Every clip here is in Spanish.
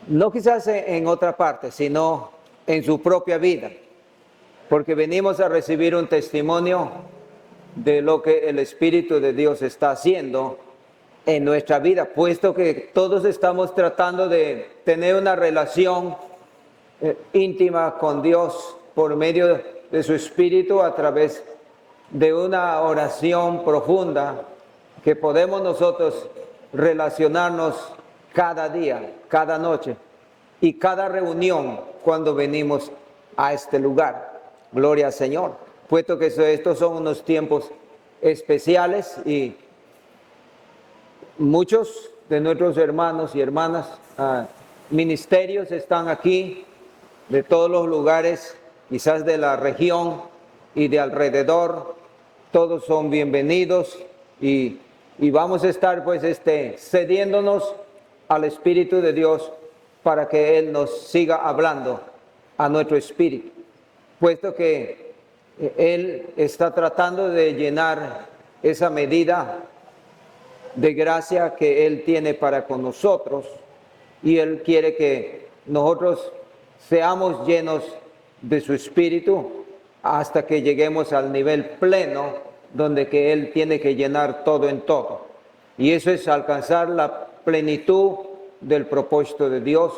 no quizás en otra parte, sino en su propia vida, porque venimos a recibir un testimonio de lo que el Espíritu de Dios está haciendo en nuestra vida, puesto que todos estamos tratando de tener una relación íntima con Dios por medio de su Espíritu a través de una oración profunda que podemos nosotros relacionarnos cada día, cada noche y cada reunión cuando venimos a este lugar. Gloria al Señor, puesto que estos son unos tiempos especiales y muchos de nuestros hermanos y hermanas ministerios están aquí de todos los lugares, quizás de la región y de alrededor. Todos son bienvenidos y vamos a estar pues cediéndonos al Espíritu de Dios para que Él nos siga hablando a nuestro espíritu, puesto que Él está tratando de llenar esa medida de gracia que Él tiene para con nosotros, y Él quiere que nosotros seamos llenos de su Espíritu hasta que lleguemos al nivel pleno donde que Él tiene que llenar todo en todo. Y eso es alcanzar la plenitud del propósito de Dios,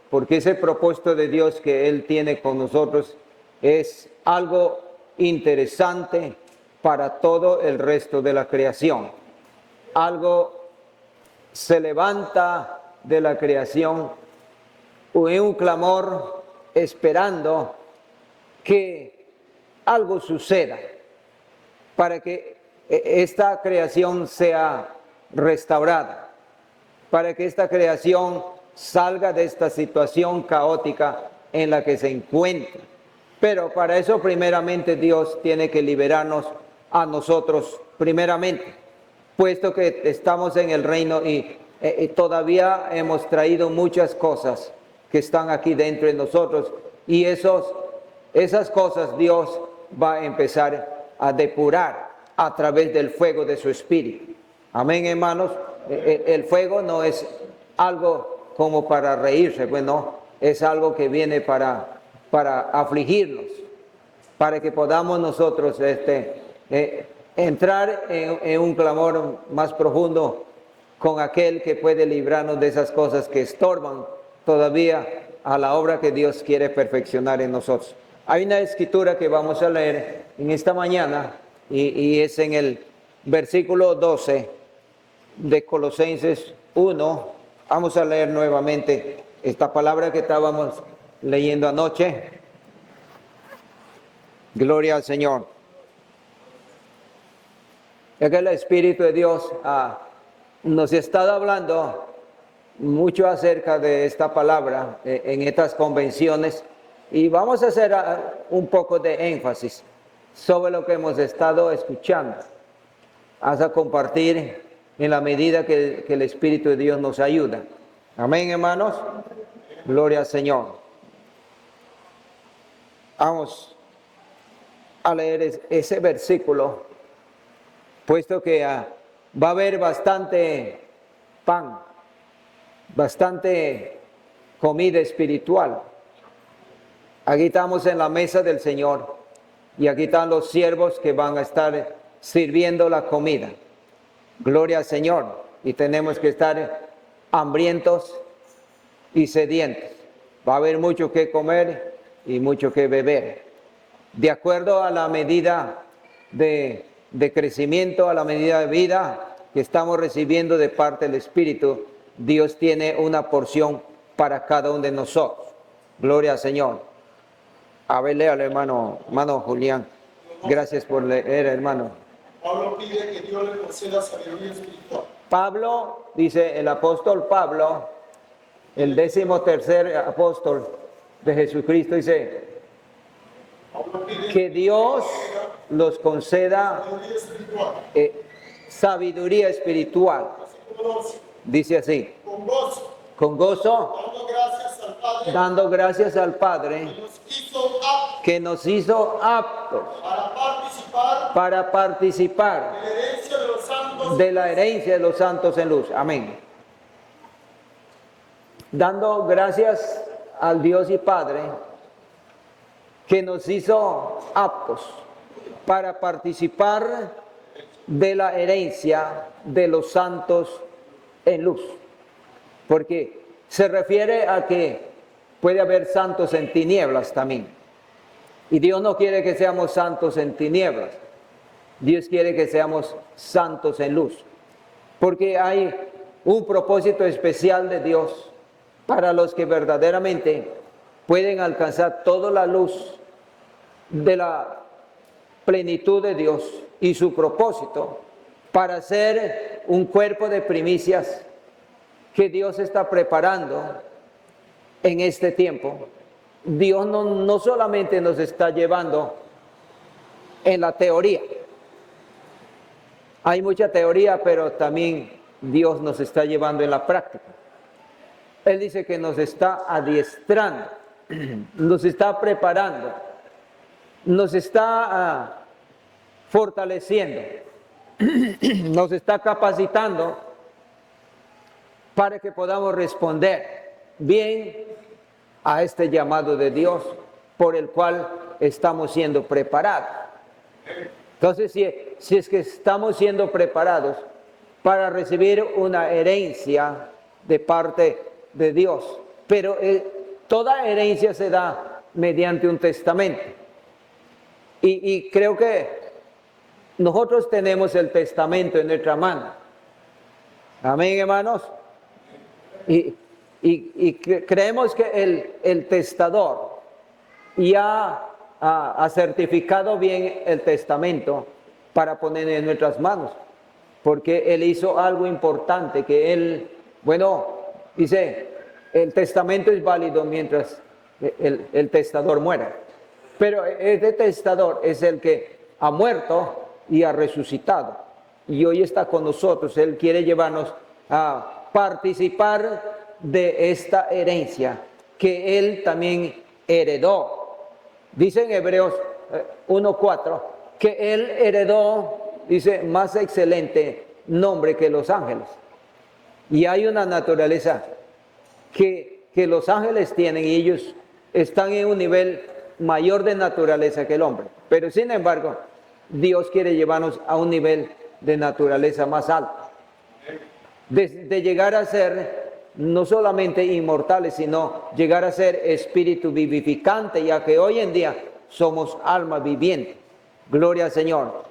porque ese propósito de Dios que Él tiene con nosotros es algo interesante para todo el resto de la creación. Algo se levanta de la creación en un clamor esperando que algo suceda para que esta creación sea restaurada, para que esta creación salga de esta situación caótica en la que se encuentra. Pero para eso primeramente Dios tiene que liberarnos a nosotros primeramente, puesto que estamos en el reino y todavía hemos traído muchas cosas que están aquí dentro de nosotros, y esas cosas Dios va a empezar a depurar a través del fuego de su Espíritu. Amén, hermanos. El fuego no es algo como para reírse, bueno, es algo que viene para afligirnos, para que podamos nosotros entrar en un clamor más profundo con aquel que puede librarnos de esas cosas que estorban todavía a la obra que Dios quiere perfeccionar en nosotros. Hay una escritura que vamos a leer en esta mañana y es en el versículo 12 de Colosenses 1. Vamos a leer nuevamente esta palabra que estábamos leyendo anoche. Gloria al Señor. Es que el Espíritu de Dios nos ha estado hablando mucho acerca de esta palabra en estas convenciones, y vamos a hacer un poco de énfasis sobre lo que hemos estado escuchando, hasta compartir en la medida que el Espíritu de Dios nos ayuda. Amén, hermanos. Gloria al Señor. Vamos a leer ese versículo, puesto que va a haber bastante pan, bastante comida espiritual. Aquí estamos en la mesa del Señor y aquí están los siervos que van a estar sirviendo la comida. Gloria al Señor. Y tenemos que estar hambrientos y sedientos. Va a haber mucho que comer y mucho que beber. De acuerdo a la medida de crecimiento, a la medida de vida que estamos recibiendo de parte del Espíritu, Dios tiene una porción para cada uno de nosotros. Gloria al Señor. A ver, léalo, hermano Julián. Gracias por leer, hermano. Pablo pide que Dios le conceda sabiduría espiritual. Pablo, dice el apóstol Pablo, el 13º apóstol de Jesucristo, dice que Dios los conceda sabiduría espiritual. Dice así: con gozo, dando gracias al Padre que nos hizo aptos para participar de la herencia de los santos en luz. Amén. dando gracias al Dios y Padre que nos hizo aptos para participar de la herencia de los santos en luz. Porque se refiere a que puede haber santos en tinieblas también. Y Dios no quiere que seamos santos en tinieblas. Dios quiere que seamos santos en luz. Porque hay un propósito especial de Dios para los que verdaderamente pueden alcanzar toda la luz de la plenitud de Dios y su propósito para ser un cuerpo de primicias que Dios está preparando en este tiempo. Dios no solamente nos está llevando en la teoría. Hay mucha teoría, pero también Dios nos está llevando en la práctica. Él dice que nos está adiestrando, nos está preparando, nos está fortaleciendo, nos está capacitando para que podamos responder bien a este llamado de Dios por el cual estamos siendo preparados. Entonces, si es que estamos siendo preparados para recibir una herencia de parte de Dios, pero toda herencia se da mediante un testamento. Y creo que nosotros tenemos el testamento en nuestra mano. Amén, hermanos. Y creemos que el testador ya ha certificado bien el testamento para poner en nuestras manos, porque él hizo algo importante, que él, dice, el testamento es válido mientras el testador muera, pero este testador es el que ha muerto y ha resucitado, y hoy está con nosotros. Él quiere llevarnos a participar de esta herencia que él también heredó. Dice en Hebreos 1:4 que él heredó, dice, más excelente nombre que los ángeles. Y hay una naturaleza que los ángeles tienen, y ellos están en un nivel mayor de naturaleza que el hombre. Pero sin embargo, Dios quiere llevarnos a un nivel de naturaleza más alto. De llegar a ser no solamente inmortales, sino llegar a ser espíritu vivificante, ya que hoy en día somos alma viviente. Gloria al Señor.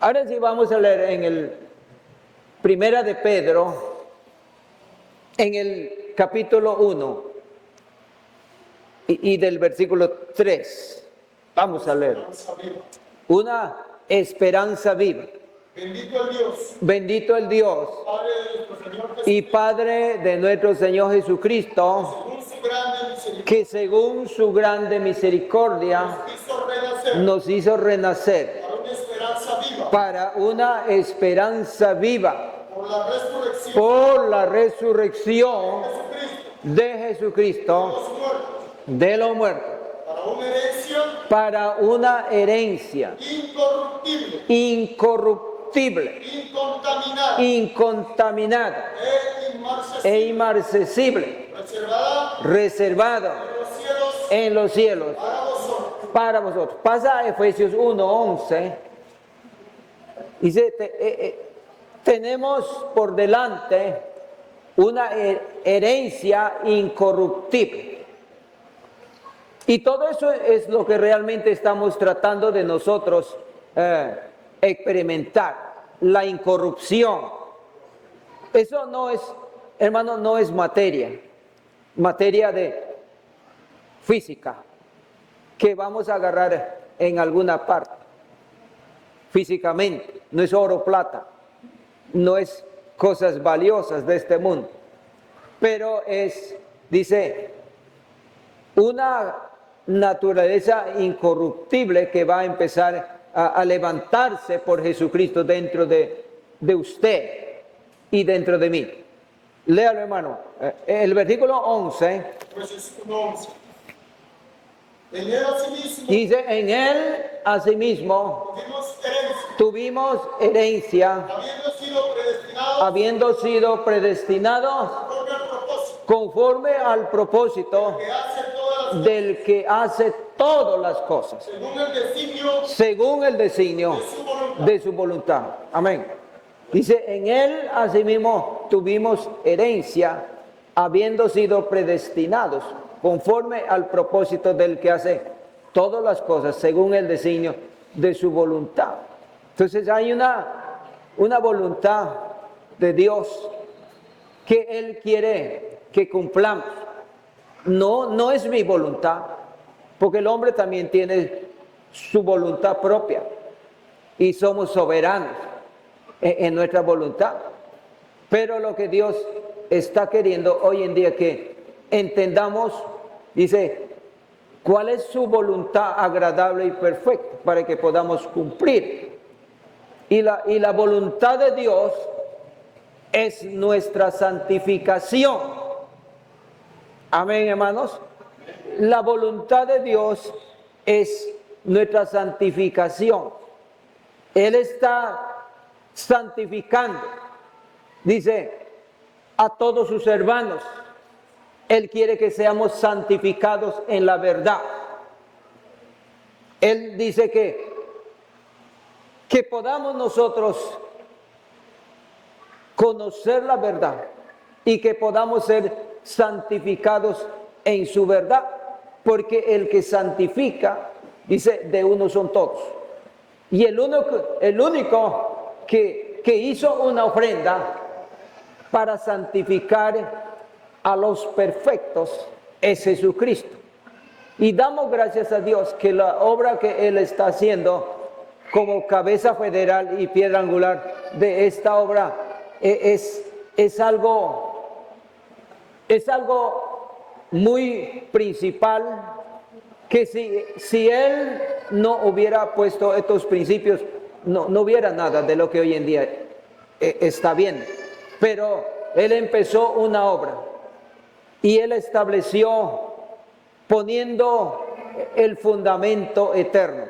Ahora sí vamos a leer en el Primera de Pedro, en el capítulo 1 y del versículo 3. Vamos a leer. Una esperanza viva. Bendito el Dios, Bendito el Dios Padre de nuestro Señor Jesucristo, y Padre de nuestro Señor Jesucristo, según su grande misericordia, que según su grande misericordia nos hizo renacer nos hizo renacer para una esperanza viva, para una esperanza viva por la resurrección por la resurrección de de Jesucristo los muertos, de los muertos, para una herencia para una herencia incorruptible, incorruptible, incontaminada e e inmarcesible, inmarcesible, reservada reservado en los cielos en los cielos para vosotros. para vosotros. Pasa a Efesios 1:11. Dice, tenemos por delante una herencia incorruptible. Y todo eso es lo que realmente estamos tratando de nosotros experimentar, la incorrupción. Eso no es, hermano, no es materia de física, que vamos a agarrar en alguna parte, físicamente. No es oro, plata, no es cosas valiosas de este mundo, pero es, dice, una naturaleza incorruptible que va a empezar a levantarse por Jesucristo dentro de usted y dentro de mí. Léalo, hermano. El versículo 11 Pues 1:11. En él asimismo dice, en él asimismo tuvimos herencia, tuvimos herencia, habiendo sido predestinados habiendo sido predestinados conforme al propósito conforme al propósito que hace todas las del que hace todas las cosas, según el designio según el designio de su voluntad. de su voluntad. Amén. Dice, en él asimismo tuvimos herencia, habiendo sido predestinados, conforme al propósito del que hace todas las cosas, según el designio de su voluntad. Entonces hay una voluntad de Dios que Él quiere que cumplamos. No es mi voluntad, porque el hombre también tiene su voluntad propia y somos soberanos en nuestra voluntad. Pero lo que Dios está queriendo hoy en día que entendamos, dice, cuál es su voluntad agradable y perfecta para que podamos cumplir. Y la voluntad de Dios es nuestra santificación. Amén, hermanos. La voluntad de Dios es nuestra santificación. Él está santificando, dice, a todos sus hermanos. Él quiere que seamos santificados en la verdad. Él dice que podamos nosotros conocer la verdad y que podamos ser santificados en su verdad, porque el que santifica, dice, de uno son todos. Y el único que hizo una ofrenda para santificar a los perfectos es Jesucristo. Y damos gracias a Dios que la obra que Él está haciendo como cabeza federal y piedra angular de esta obra es algo muy principal, que si Él no hubiera puesto estos principios, no hubiera nada de lo que hoy en día está bien. Pero Él empezó una obra y Él estableció poniendo el fundamento eterno,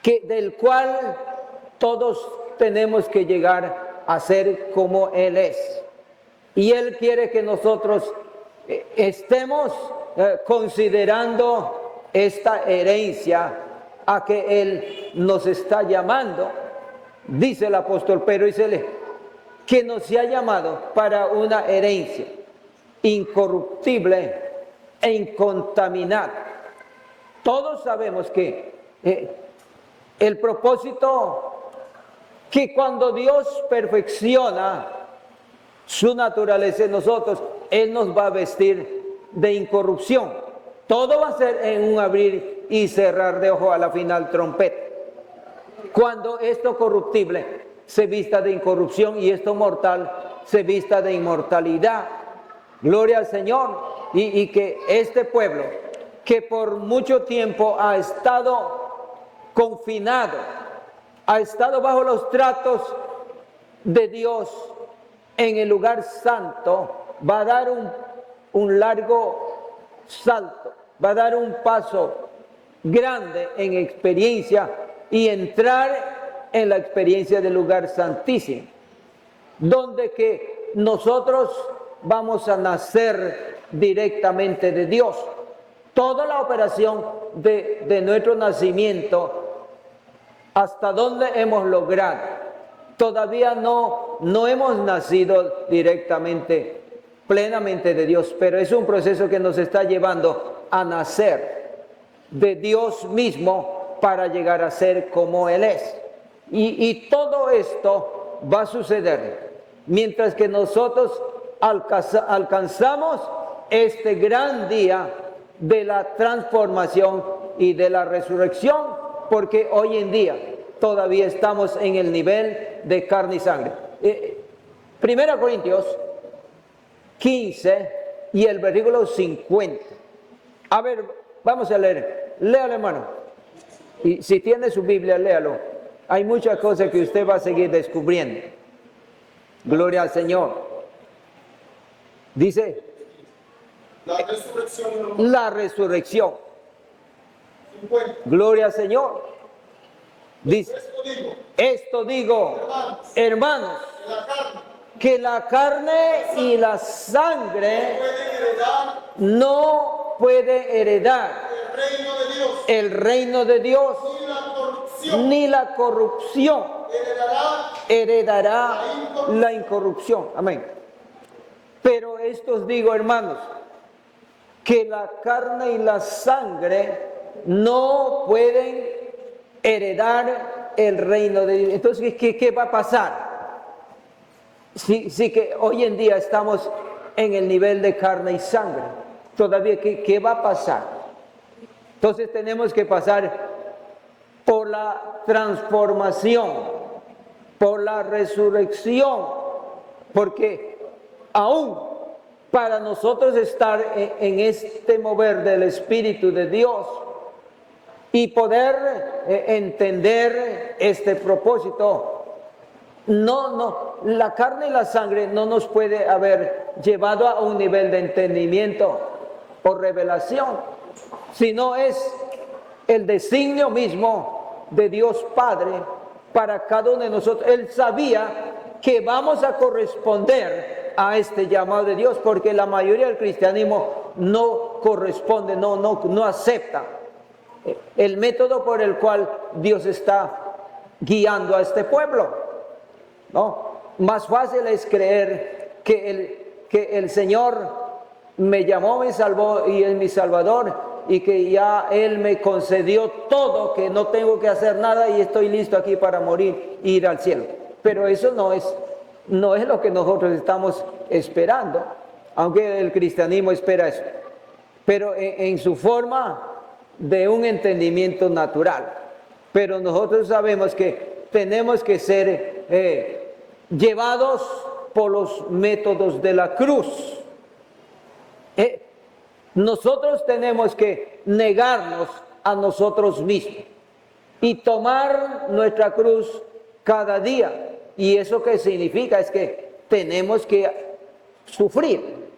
del cual todos tenemos que llegar a ser como Él es. Y Él quiere que nosotros estemos considerando esta herencia a que Él nos está llamando. Dice el apóstol Pedro, dice que nos ha llamado para una herencia incorruptible e incontaminada. Todos sabemos que el propósito, que cuando Dios perfecciona su naturaleza en nosotros, Él nos va a vestir de incorrupción. Todo va a ser en un abrir y cerrar de ojo a la final trompeta. Cuando esto corruptible se vista de incorrupción y esto mortal se vista de inmortalidad. Gloria al Señor. Y que este pueblo, que por mucho tiempo ha estado confinado, ha estado bajo los tratos de Dios en el lugar santo, va a dar un largo salto, va a dar un paso grande en experiencia y entrar en la experiencia del lugar santísimo, donde que nosotros vamos a nacer directamente de Dios. Toda la operación de nuestro nacimiento, hasta donde hemos logrado, todavía no hemos nacido directamente, plenamente de Dios, pero es un proceso que nos está llevando a nacer de Dios mismo para llegar a ser como Él es. Y todo esto va a suceder mientras que nosotros alcanzamos este gran día de la transformación y de la resurrección, porque hoy en día todavía estamos en el nivel de carne y sangre. 1 Corintios 15 y el versículo 50. A ver, vamos a leer. Léalo, hermano. Y si tiene su Biblia, léalo. Hay muchas cosas que usted va a seguir descubriendo. Gloria al Señor. Dice, la resurrección. 50. Gloria al Señor. Dice, esto digo, hermanos, que la carne y la sangre pueden heredar no puede heredar el reino de Dios, el reino de Dios, ni la corrupción ni la corrupción heredará heredará la incorrupción. Amén. Pero esto os digo, hermanos, que la carne y la sangre no pueden heredar el reino de Dios. Entonces, ¿qué va a pasar? Sí que hoy en día estamos en el nivel de carne y sangre. Todavía, ¿qué va a pasar? Entonces tenemos que pasar por la transformación, por la resurrección, porque aún para nosotros estar en este mover del Espíritu de Dios y poder entender este propósito, la carne y la sangre no nos puede haber llevado a un nivel de entendimiento o revelación, sino es el designio mismo de Dios Padre para cada uno de nosotros. Él sabía que vamos a corresponder a este llamado de Dios, porque la mayoría del cristianismo no corresponde, no acepta el método por el cual Dios está guiando a este pueblo. No, más fácil es creer que el Señor me llamó, me salvó y es mi Salvador, y que ya Él me concedió todo, que no tengo que hacer nada y estoy listo aquí para morir e ir al cielo. Pero eso no es lo que nosotros estamos esperando, aunque el cristianismo espera eso, pero en su forma de un entendimiento natural. Pero nosotros sabemos que tenemos que ser llevados por los métodos de la cruz. Nosotros tenemos que negarnos a nosotros mismos y tomar nuestra cruz cada día. ¿Y eso qué significa? Es que tenemos que sufrir,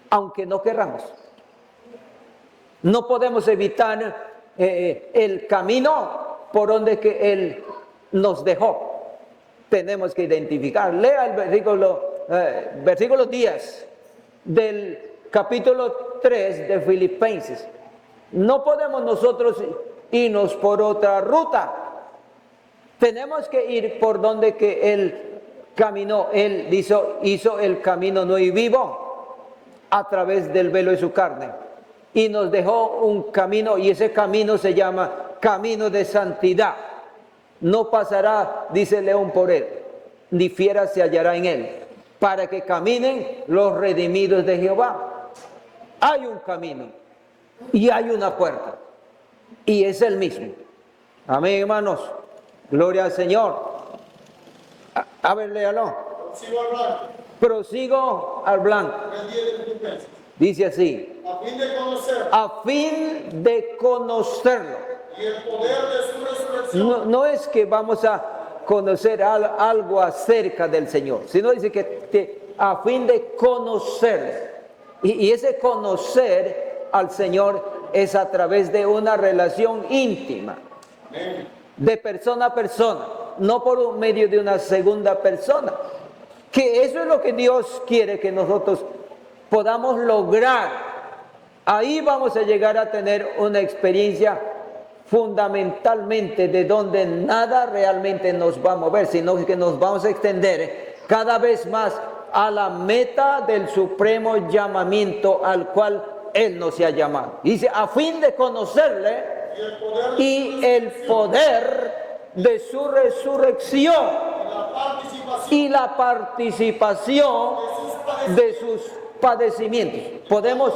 aunque no querramos. No podemos evitar el camino por donde que Él nos dejó. Tenemos que identificar. Lea el versículo 10 del capítulo 3 de Filipenses. No podemos nosotros irnos por otra ruta. Tenemos que ir por donde que Él caminó. Él hizo el camino nuevo y vivo a través del velo de su carne. Y nos dejó un camino, y ese camino se llama camino de santidad. No pasará, dice León, por él, ni fiera se hallará en él, para que caminen los redimidos de Jehová. Hay un camino y hay una puerta, y es el mismo. Amén, hermanos. Gloria al Señor. A ver, léalo. Prosigo al blanco. Dice así: a fin de conocer, a fin de conocerlo. y el poder de su resurrección. No es que vamos a conocer algo acerca del Señor, sino dice que a fin de conocer. Y ese conocer al Señor es a través de una relación íntima, de persona a persona, no por medio de una segunda persona. Que eso es lo que Dios quiere que nosotros podamos lograr. Ahí vamos a llegar a tener una experiencia fundamentalmente de donde nada realmente nos va a mover, sino que nos vamos a extender cada vez más a la meta del supremo llamamiento al cual Él nos ha llamado. Dice, a fin de conocerle y el poder de su resurrección y la participación de sus padecimientos. Podemos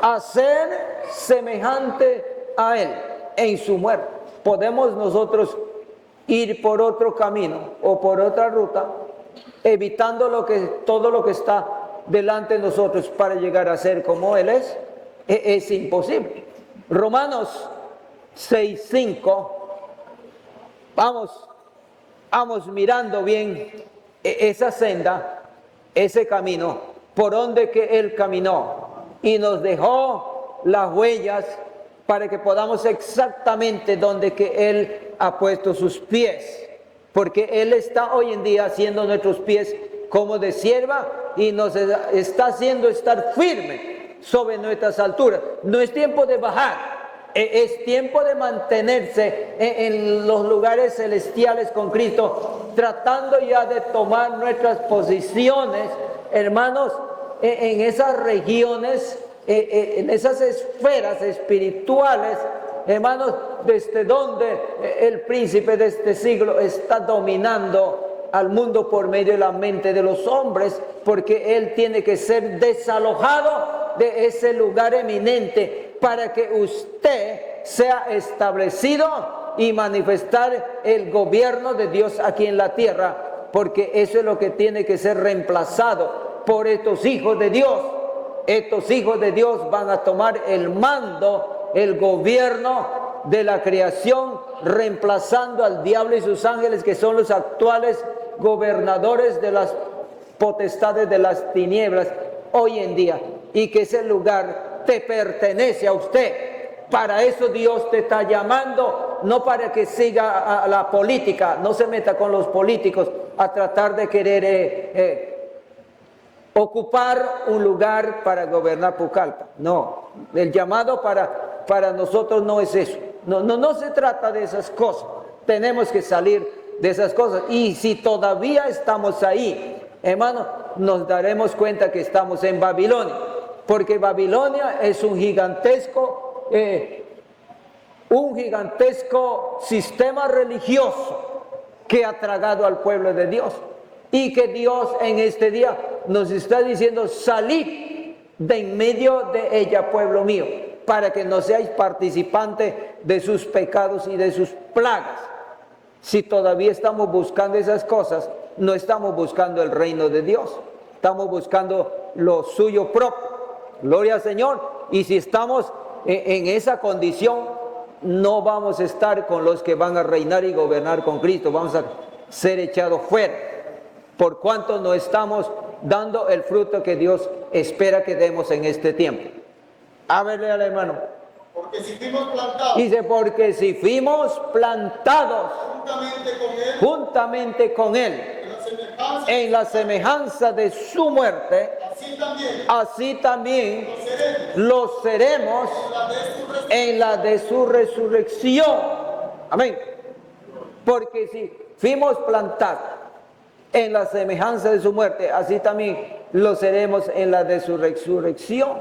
hacer semejante a Él en su muerte. Podemos nosotros ir por otro camino o por otra ruta, evitando todo lo que está delante de nosotros para llegar a ser como Él es imposible. Romanos 6:5. Vamos mirando bien esa senda, ese camino, por donde que Él caminó y nos dejó las huellas para que podamos exactamente donde que Él ha puesto sus pies. porque Él está hoy en día haciendo nuestros pies como de sierva y nos está haciendo estar firme sobre nuestras alturas. No es tiempo de bajar, es tiempo de mantenerse en los lugares celestiales con Cristo, tratando ya de tomar nuestras posiciones, hermanos, en esas regiones, en esas esferas espirituales, hermanos, desde donde el príncipe de este siglo está dominando al mundo por medio de la mente de los hombres, porque él tiene que ser desalojado de ese lugar eminente para que usted sea establecido y manifestar el gobierno de Dios aquí en la tierra, porque eso es lo que tiene que ser reemplazado por estos hijos de Dios. Estos hijos de Dios van a tomar el mando, el gobierno de la creación, reemplazando al diablo y sus ángeles, que son los actuales gobernadores de las potestades de las tinieblas hoy en día, y que ese lugar te pertenece a usted. Para eso Dios te está llamando, no para que siga a la política, no se meta con los políticos a tratar de querer ocupar un lugar para gobernar Pucallpa. No, el llamado para nosotros no es eso. No se trata de esas cosas. Tenemos que salir de esas cosas. Y si todavía estamos ahí, hermano, nos daremos cuenta que estamos en Babilonia. Porque Babilonia es un gigantesco sistema religioso que ha tragado al pueblo de Dios. Y que Dios en este día nos está diciendo: salid de en medio de ella, pueblo mío, para que no seáis participantes de sus pecados y de sus plagas. Si todavía estamos buscando esas cosas, no estamos buscando el reino de Dios, estamos buscando lo suyo propio. Gloria al Señor. Y si estamos en esa condición, no vamos a estar con los que van a reinar y gobernar con Cristo, vamos a ser echados fuera, por cuanto no estamos dando el fruto que Dios espera que demos en este tiempo. A verle al hermano. Porque si fuimos plantados, Dice, porque si fuimos plantados juntamente con Él en la semejanza de su muerte, así también lo seremos en la de su resurrección. Amén. Porque si fuimos plantados en la semejanza de su muerte, así también lo seremos en la de su resurrección.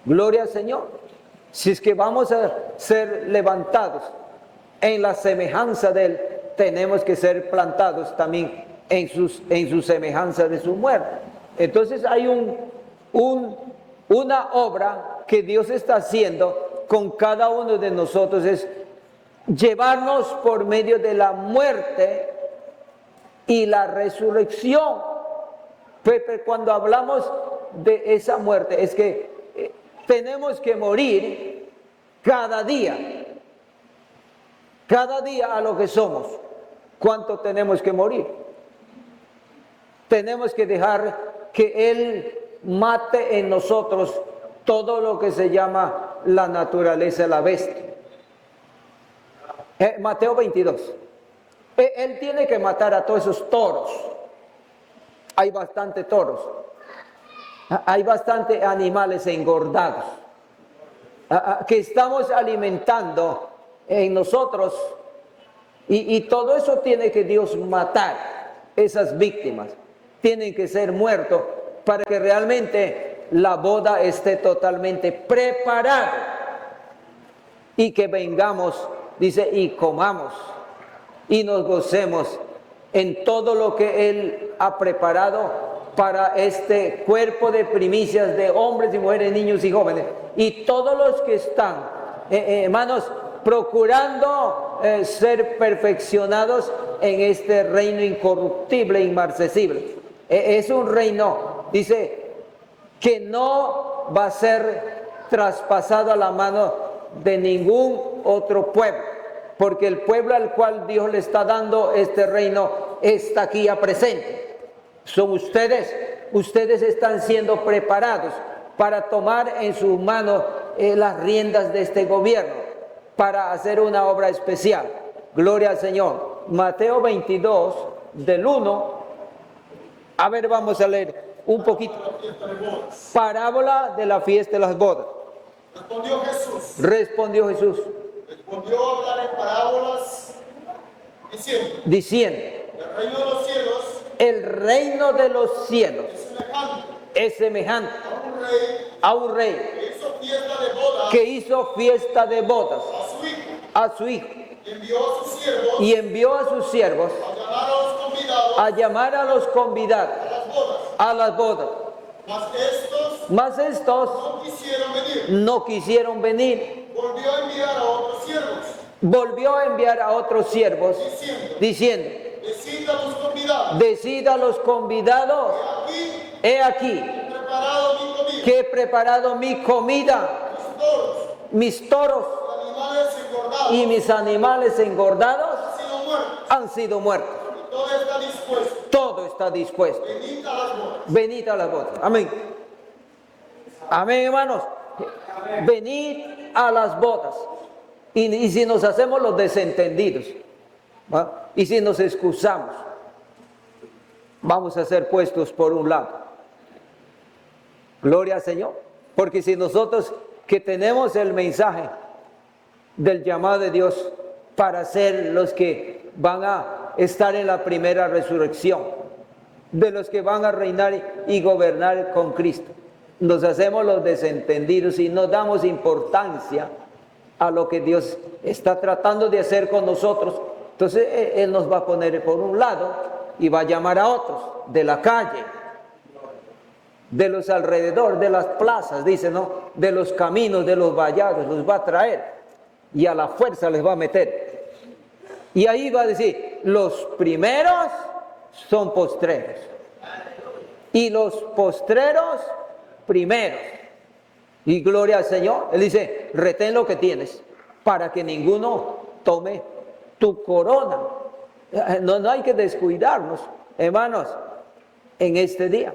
Gloria al Señor. Si es que vamos a ser levantados en la semejanza de Él, tenemos que ser plantados también en su semejanza de su muerte. Entonces hay una obra que Dios está haciendo con cada uno de nosotros, es llevarnos por medio de la muerte y la resurrección. Pepe, cuando hablamos de esa muerte, es que tenemos que morir cada día a lo que somos. ¿Cuánto tenemos que morir? Tenemos que dejar que Él mate en nosotros todo lo que se llama la naturaleza de la bestia. Mateo 22. Él tiene que matar a todos esos toros. Hay bastantes toros. Hay bastantes animales engordados que estamos alimentando en nosotros, y todo eso tiene que Dios matar. Esas víctimas tienen que ser muertos para que realmente la boda esté totalmente preparada y que vengamos, dice, y comamos y nos gocemos en todo lo que Él ha preparado para este cuerpo de primicias de hombres y mujeres, niños y jóvenes, y todos los que están, hermanos, procurando ser perfeccionados en este reino incorruptible, inmarcesible. Es un reino, dice, que no va a ser traspasado a la mano de ningún otro pueblo, porque el pueblo al cual Dios le está dando este reino está aquí ya presente. Son ustedes están siendo preparados para tomar en sus manos las riendas de este gobierno, para hacer una obra especial. Gloria al Señor. Mateo 22, del 1. A ver, vamos a leer un poquito. La fiesta de bodas. Parábola de la fiesta de las bodas. Respondió Jesús. Respondió Jesús, Volvió a hablar en parábolas, diciendo, el reino de los cielos el reino de los cielos es semejante es semejante a un rey a un rey que hizo fiesta de bodas que hizo fiesta de bodas a su hijo, a su hijo y envió a sus siervos y envió a sus siervos a llamar a los convidados a llamar a los convidados a las bodas. a las bodas. Mas estos Mas estos no quisieron venir. no quisieron venir. Volvió a enviar a otros siervos, Volvió a enviar a otros siervos diciendo, diciendo, decid a los convidados, he aquí preparado mi comida, que he preparado mi comida, mis toros animales engordados, y mis animales engordados han sido muertos, han sido muertos. y todo está dispuesto. Todo está dispuesto. Venid a las bodas. Venid a las bodas. Amén. Amén, hermanos. Venid a las bodas. Y si nos hacemos los desentendidos, ¿va? Y si nos excusamos, vamos a ser puestos por un lado. Gloria al Señor. Porque si nosotros que tenemos el mensaje del llamado de Dios para ser los que van a estar en la primera resurrección, de los que van a reinar y gobernar con Cristo, nos hacemos los desentendidos y no damos importancia a lo que Dios está tratando de hacer con nosotros, entonces Él nos va a poner por un lado y va a llamar a otros de la calle, de los alrededor, de las plazas, dice, ¿no? De los caminos, de los vallados, los va a traer y a la fuerza les va a meter. Y ahí va a decir, los primeros son postreros y los postreros primeros. Y gloria al Señor. Él dice, retén lo que tienes para que ninguno tome tu corona. No hay que descuidarnos, hermanos, en este día,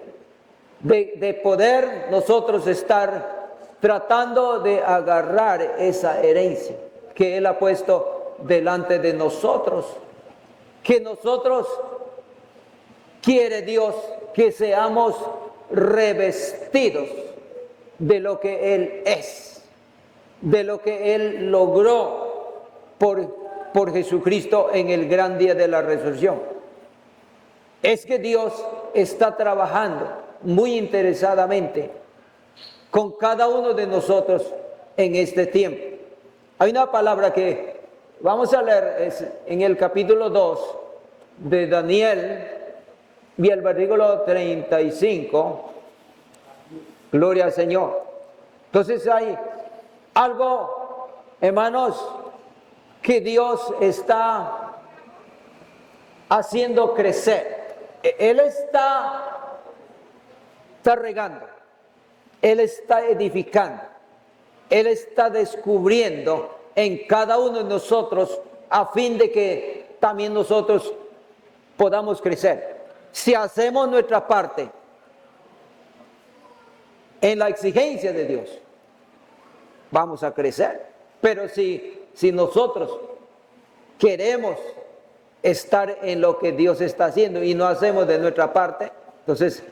de poder nosotros estar tratando de agarrar esa herencia que Él ha puesto delante de nosotros, que nosotros quiere Dios que seamos revestidos de lo que Él es, de lo que Él logró por Jesucristo en el gran día de la resurrección. Es que Dios está trabajando muy interesadamente con cada uno de nosotros en este tiempo. Hay una palabra que vamos a leer es en el capítulo 2 de Daniel y el versículo 35. Gloria al Señor. Entonces hay algo, hermanos, que Dios está haciendo crecer. Él está regando, Él está edificando, Él está descubriendo en cada uno de nosotros a fin de que también nosotros podamos crecer. Si hacemos nuestra parte en la exigencia de Dios, vamos a crecer. Pero si nosotros queremos estar en lo que Dios está haciendo y no hacemos de nuestra parte, entonces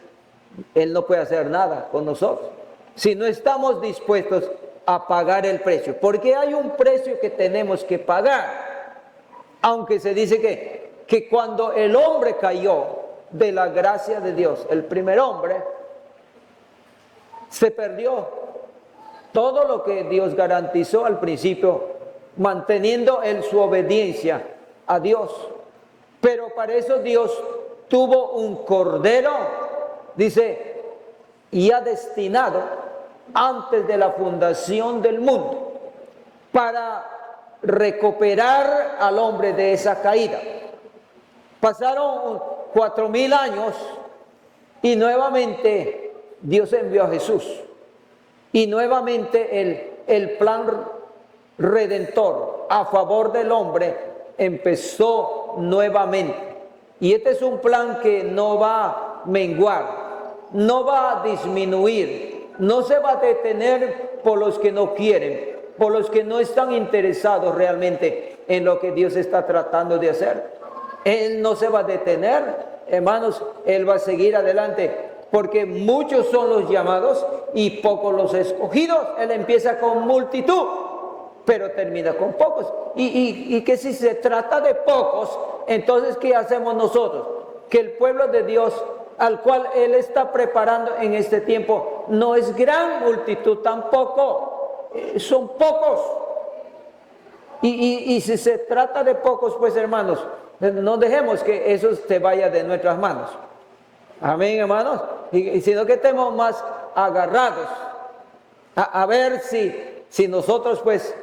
Él no puede hacer nada con nosotros. Si no estamos dispuestos a pagar el precio, porque hay un precio que tenemos que pagar, aunque se dice que cuando el hombre cayó de la gracia de Dios, el primer hombre, se perdió todo lo que Dios garantizó al principio, manteniendo él su obediencia a Dios. Pero para eso Dios tuvo un cordero, dice, y ha destinado antes de la fundación del mundo para recuperar al hombre de esa caída. Pasaron 4000 años y nuevamente Dios envió a Jesús. Y nuevamente el plan redentor a favor del hombre empezó nuevamente. Y este es un plan que no va a menguar, no va a disminuir, no se va a detener por los que no quieren, por los que no están interesados realmente en lo que Dios está tratando de hacer. Él no se va a detener, hermanos, Él va a seguir adelante, porque muchos son los llamados y pocos los escogidos. Él empieza con multitud, pero termina con pocos. Y que si se trata de pocos, entonces ¿qué hacemos nosotros? Que el pueblo de Dios, al cual Él está preparando en este tiempo, no es gran multitud tampoco, son pocos. Y si se trata de pocos, pues hermanos, no dejemos que eso se vaya de nuestras manos. Amén, hermanos. Y sino que estemos más agarrados a ver si nosotros pues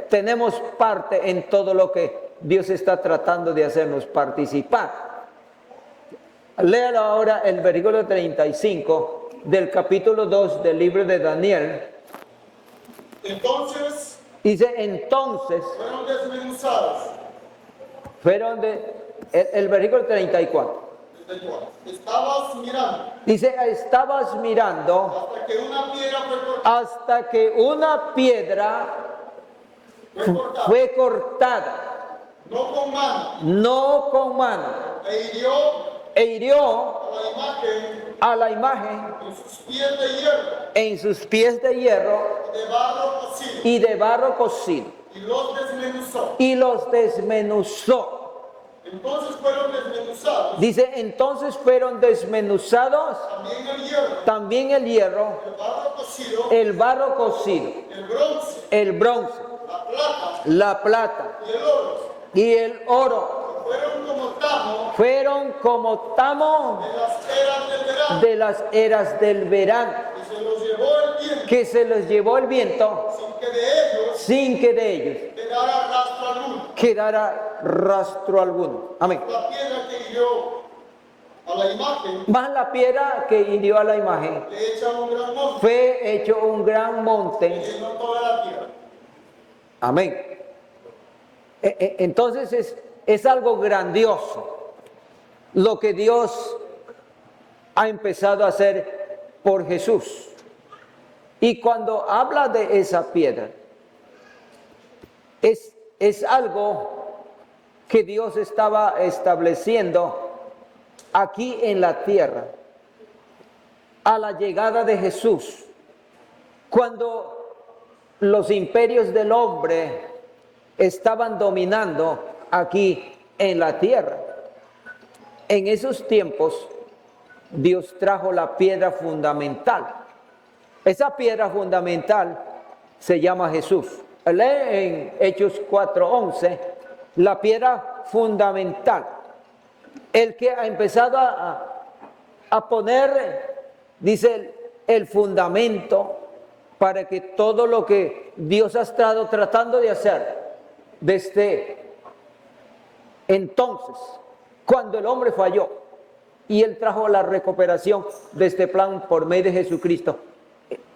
tenemos parte en todo lo que Dios está tratando de hacernos participar. Léalo ahora el versículo 35 del capítulo 2 del libro de Daniel. Entonces Dice, entonces, fueron desmenuzados. el versículo 34. Estabas mirando Dice, estabas mirando hasta que una piedra hasta que una piedra fue cortada, fue cortada, no con mano, no con mano, e hirió e hirió a la imagen a la imagen en sus pies de hierro en sus pies de hierro de barro cocido, y de barro cocido, y los desmenuzó. y los desmenuzó. Entonces fueron desmenuzados Dice, entonces fueron desmenuzados también el hierro, también el hierro, el barro cocido, el barro cocido, el bronce, la plata y el oro, y el oro. fueron como tamo Fueron como tamo de las eras del verano, de las eras del verano, y se los llevó el viento, que se los llevó el viento sin que de ellos sin que de ellos quedara rastro alguno. quedara rastro alguno. Amén. La piedra que hirió a la imagen Más la piedra que hirió a la imagen le echa un gran monte, fue hecho un gran monte. llenó toda la tierra. Amén. Entonces es algo grandioso lo que Dios ha empezado a hacer por Jesús. Y cuando habla de esa piedra, es algo que Dios estaba estableciendo aquí en la tierra a la llegada de Jesús, cuando los imperios del hombre estaban dominando aquí en la tierra. En esos tiempos Dios trajo la piedra fundamental. Esa piedra fundamental se llama Jesús. Lee en Hechos 4:11, la piedra fundamental. El que ha empezado a poner, dice, el fundamento para que todo lo que Dios ha estado tratando de hacer desde entonces, cuando el hombre falló y Él trajo la recuperación de este plan por medio de Jesucristo.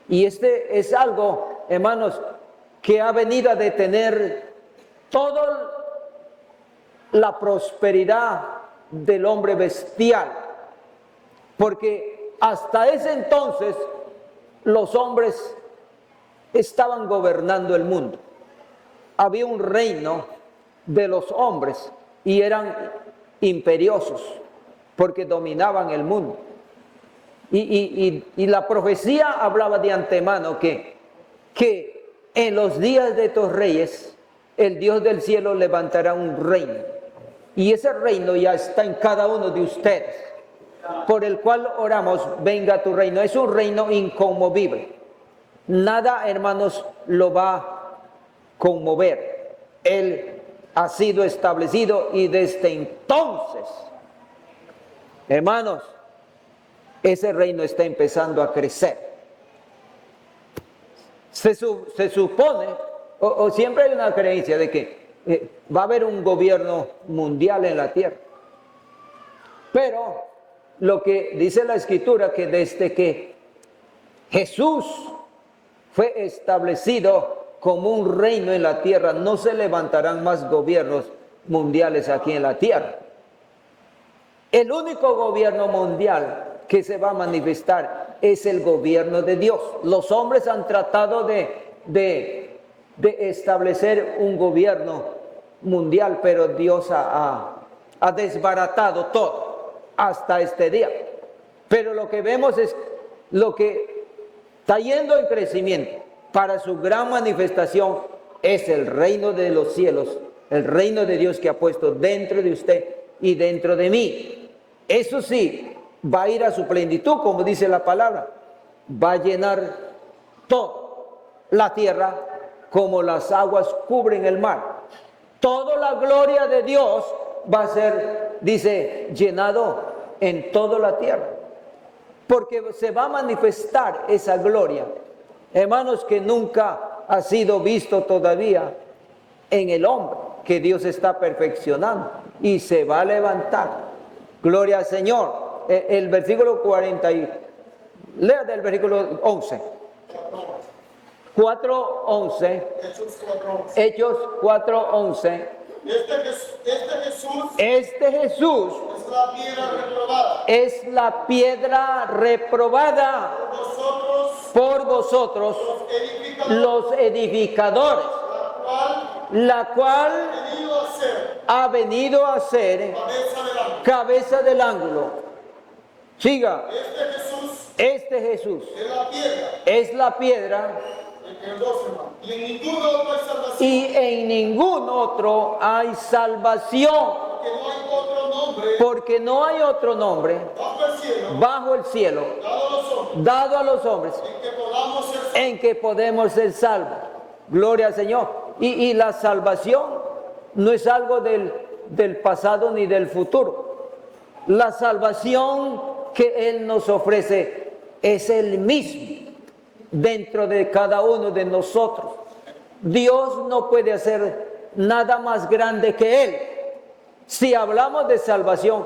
Y este es algo, hermanos, que ha venido a detener toda la prosperidad del hombre bestial, porque hasta ese entonces los hombres estaban gobernando el mundo. Había un reino de los hombres y eran imperiosos porque dominaban el mundo. Y la profecía hablaba de antemano que en los días de estos reyes el Dios del cielo levantará un reino, y ese reino ya está en cada uno de ustedes, por el cual oramos: venga tu reino. Es un reino inconmovible, nada, hermanos, lo va a conmover. Él ha sido establecido, y desde entonces, hermanos, ese reino está empezando a crecer. Se supone, o siempre hay una creencia de que va a haber un gobierno mundial en la tierra. Pero lo que dice la Escritura, que desde que Jesús fue establecido como un reino en la tierra, no se levantarán más gobiernos mundiales aquí en la tierra. El único gobierno mundial que se va a manifestar es el gobierno de Dios. Los hombres han tratado de establecer un gobierno mundial, pero Dios ha ha desbaratado todo hasta este día. Pero lo que vemos es lo que está yendo en crecimiento para su gran manifestación es el reino de los cielos, el reino de Dios que ha puesto dentro de usted y dentro de mí. Eso sí, va a ir a su plenitud, como dice la palabra. Va a llenar toda la tierra como las aguas cubren el mar. Toda la gloria de Dios va a ser, dice, llenado en toda la tierra. Porque se va a manifestar esa gloria, hermanos, que nunca ha sido visto todavía en el hombre, que Dios está perfeccionando y se va a levantar. Gloria al Señor. El versículo 40, lea del versículo 11. 4:11. Hechos 4:11. Este Jesús es la piedra reprobada por vosotros, los edificadores, la cual ha venido a ser cabeza del ángulo. Siga. Este Jesús es la piedra. Y en ningún otro hay salvación, porque no hay otro nombre bajo el cielo dado a los hombres en que podemos ser salvos. Gloria al Señor. Y la salvación no es algo del pasado ni del futuro. La salvación que Él nos ofrece es el mismo dentro de cada uno de nosotros. Dios no puede hacer nada más grande que Él. Si hablamos de salvación,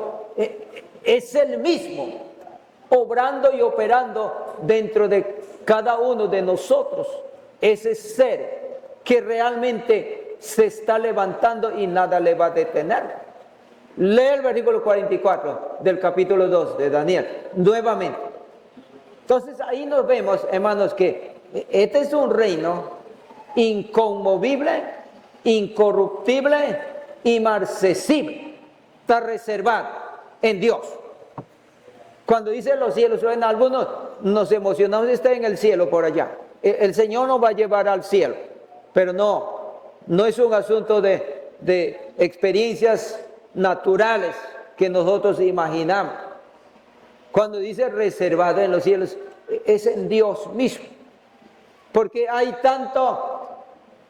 es el mismo, obrando y operando dentro de cada uno de nosotros. Ese ser que realmente se está levantando y nada le va a detener. Lee el versículo 44 del capítulo 2 de Daniel, nuevamente. Entonces ahí nos vemos, hermanos, que este es un reino inconmovible, incorruptible, inmarcesible. Está reservado en Dios. Cuando dice los cielos, en algunos nos emocionamos, está en el cielo por allá. El Señor nos va a llevar al cielo, pero no es un asunto de experiencias naturales que nosotros imaginamos. Cuando dice reservado en los cielos, es en Dios mismo. Porque hay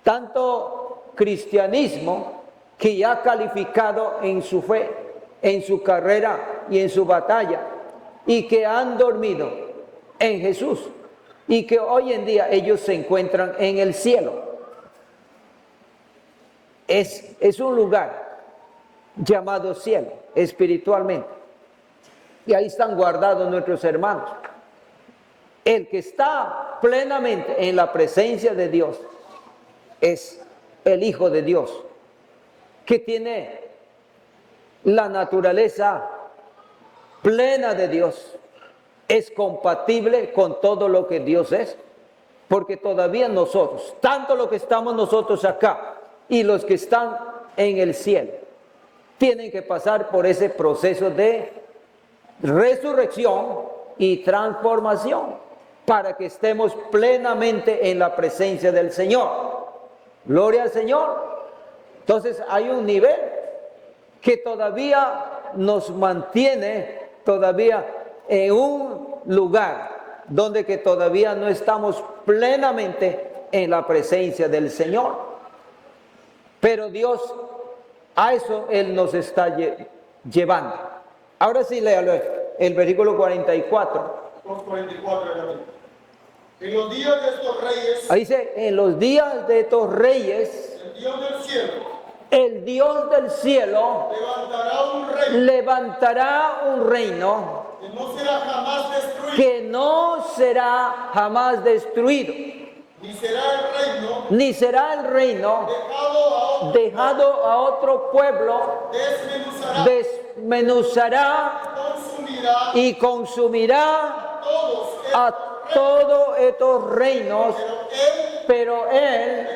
tanto cristianismo que ya ha calificado en su fe, en su carrera y en su batalla, y que han dormido en Jesús, y que hoy en día ellos se encuentran en el cielo. Es un lugar llamado cielo, espiritualmente. Y ahí están guardados nuestros hermanos. El que está plenamente en la presencia de Dios es el Hijo de Dios, que tiene la naturaleza plena de Dios. Es compatible con todo lo que Dios es, porque todavía nosotros, tanto lo que estamos nosotros acá y los que están en el cielo, tienen que pasar por ese proceso de resurrección y transformación para que estemos plenamente en la presencia del Señor. Gloria al Señor. Entonces hay un nivel que todavía nos mantiene todavía en un lugar donde que todavía no estamos plenamente en la presencia del Señor. Pero Dios, a eso Él nos está llevando. Ahora sí, léalo, el versículo 44. 44 en los días de estos reyes, Ahí dice, en los días de estos reyes, el Dios del cielo el Dios del cielo levantará un reino levantará un reino que no será jamás destruido, que no será jamás destruido, ni será el reino dejado a otro pueblo, desmenuzará y consumirá a todos estos reinos, pero Él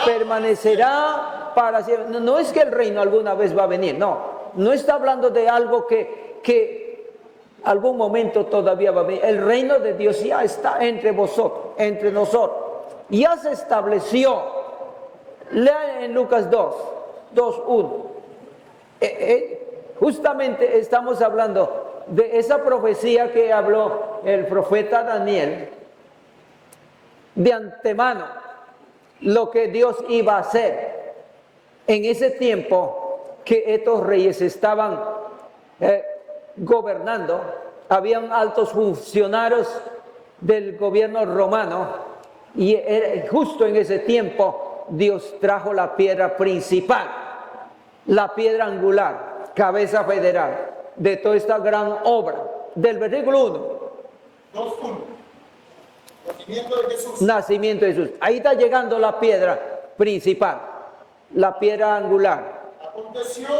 permanecerá para siempre. No es que el reino alguna vez va a venir, no. no está hablando de algo que algún momento todavía va a venir. El reino de Dios ya está entre vosotros, entre nosotros. Ya se estableció. Lean en Lucas 2:1. Justamente estamos hablando de esa profecía que habló el profeta Daniel de antemano, lo que Dios iba a hacer en ese tiempo que estos reyes estaban gobernando. Habían altos funcionarios del gobierno romano y justo en ese tiempo Dios trajo la piedra principal, la piedra angular, cabeza federal de toda esta gran obra. Del versículo 1. 2:1. Nacimiento de Jesús. Nacimiento de Jesús. Ahí está llegando la piedra principal, la piedra angular.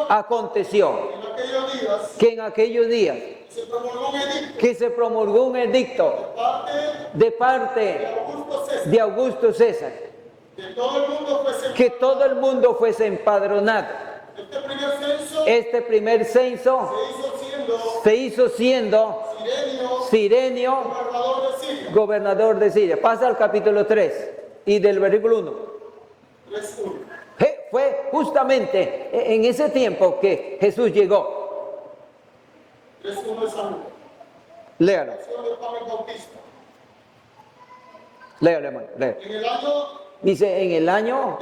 Aconteció que en aquellos días que se promulgó un edicto de parte de Augusto César, que todo el mundo fuese empadronado. Este primer censo se hizo siendo Cirenio gobernador de Siria. Pasa al capítulo 3 y del versículo 1. Fue justamente en ese tiempo que Jesús llegó. 3:1 de Samuel. Léalo. Léalo, hermano. Léalo. En el año Dice, en el año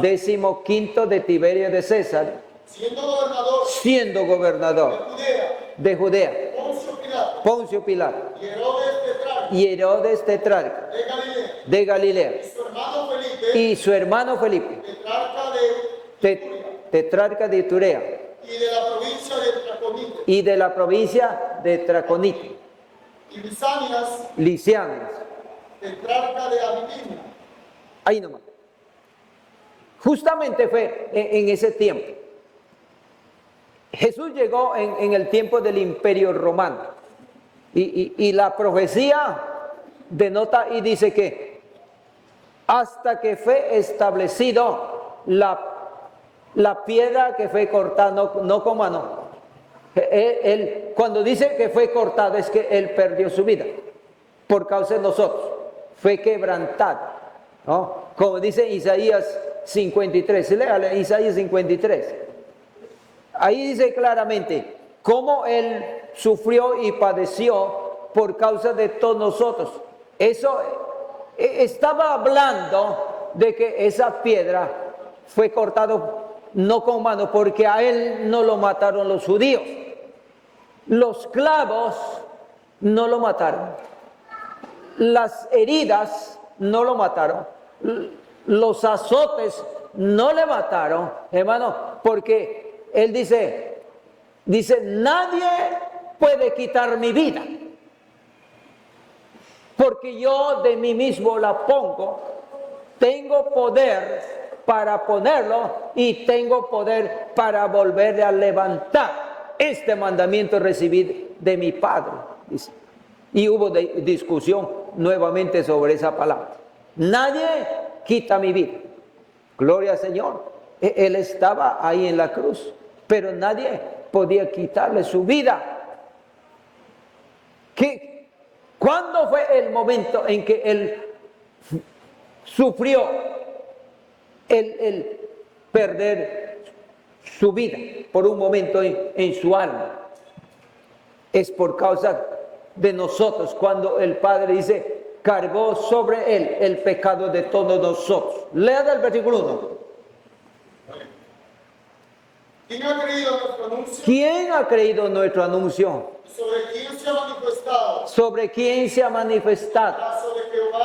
decimoquinto de Tiberio de César, siendo gobernador de Judea, Poncio Pilato y Herodes tetrarca de Galilea y su hermano Felipe, tetrarca de Iturea y de la provincia de Traconite, y Lisianas, tetrarca de Abilinia. Ahí nomás. Justamente fue en ese tiempo. Jesús llegó en el tiempo del Imperio Romano. Y la profecía denota y dice que hasta que fue establecido la piedra que fue cortada, no con mano. Cuando dice que fue cortado es que Él perdió su vida por causa de nosotros. Fue quebrantado, ¿no? Como dice Isaías 53, léale Isaías 53. Ahí dice claramente cómo Él sufrió y padeció por causa de todos nosotros. Eso estaba hablando de que esa piedra fue cortado no con mano, porque a Él no lo mataron los judíos. Los clavos no lo mataron. Las heridas no lo mataron, los azotes no le mataron, hermano, porque Él dice, nadie puede quitar mi vida, porque yo de mí mismo la pongo, tengo poder para ponerlo y tengo poder para volverle a levantar. Este mandamiento recibí de mi Padre, dice. Y hubo discusión nuevamente sobre esa palabra. Nadie quita mi vida. Gloria al Señor. Él estaba ahí en la cruz, pero nadie podía quitarle su vida. ¿Cuándo fue el momento en que Él sufrió el perder su vida por un momento en su alma? Es por causa de nosotros, cuando el Padre dice, cargó sobre Él el pecado de todos nosotros. Lea del versículo 1. ¿Quién ha creído nuestro anuncio? ¿Quién ha creído nuestro anuncio? ¿Sobre quién se ha manifestado? ¿Sobre quién se ha manifestado?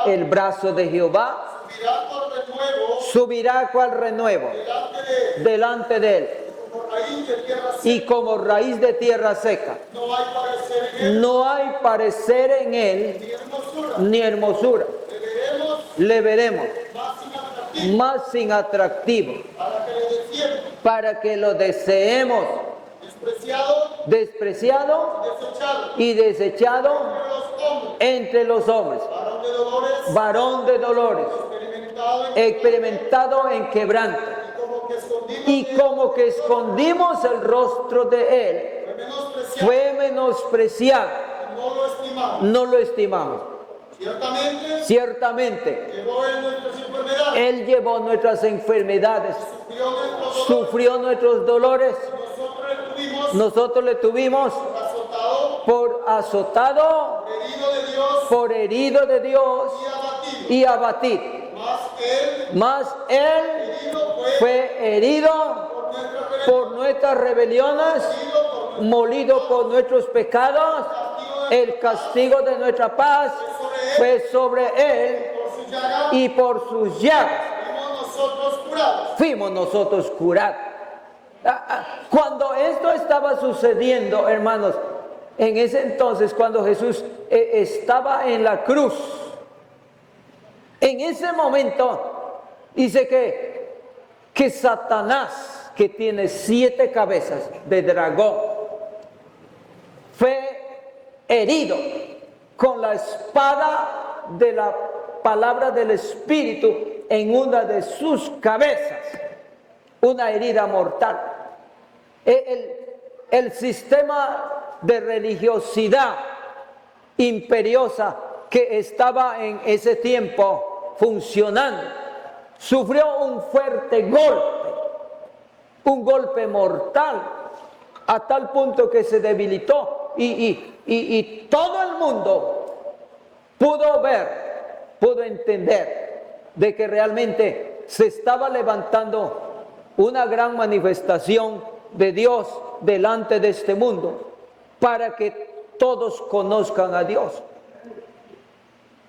El brazo de Jehová El brazo de Jehová subirá cual renuevo subirá cual renuevo delante de él. delante de Él, Como raíz de tierra seca. y como raíz de tierra seca. No hay parecer en él, No hay parecer en Él ni hermosura. ni hermosura. Le veremos Le veremos más sin atractivo, más sin atractivo, para que le deseemos, para que lo deseemos, despreciado, despreciado desechado, y desechado entre los hombres, entre los hombres, varón de dolores, varón de dolores, experimentado en experimentado en quebranto, y como que y como que escondimos el rostro de él, fue menospreciado, fue menospreciado, no lo estimamos. no lo estimamos. Ciertamente, Ciertamente, llevó él nuestras enfermedades, él llevó nuestras enfermedades, sufrió nuestros dolores, sufrió nuestros dolores, nosotros le tuvimos nosotros le tuvimos azotado, por azotado, herido de Dios por herido de Dios y abatido. y abatido. Mas él, Mas él herido fue herido por nuestra por rebelión, nuestras rebeliones, molido por nuestros pecados. El castigo de nuestra paz fue sobre él por su llaga, y por sus llagas fuimos nosotros curados. fuimos nosotros curados. Cuando esto estaba sucediendo, hermanos, en ese entonces, cuando Jesús estaba en la cruz, en ese momento dice que Satanás, que tiene 7 cabezas de dragón, fue herido con la espada de la palabra del Espíritu en una de sus cabezas, una herida mortal. El sistema de religiosidad imperiosa que estaba en ese tiempo funcionando, sufrió un fuerte golpe, un golpe mortal, a tal punto que se debilitó y todo el mundo pudo ver, pudo entender de que realmente se estaba levantando una gran manifestación de Dios delante de este mundo para que todos conozcan a Dios.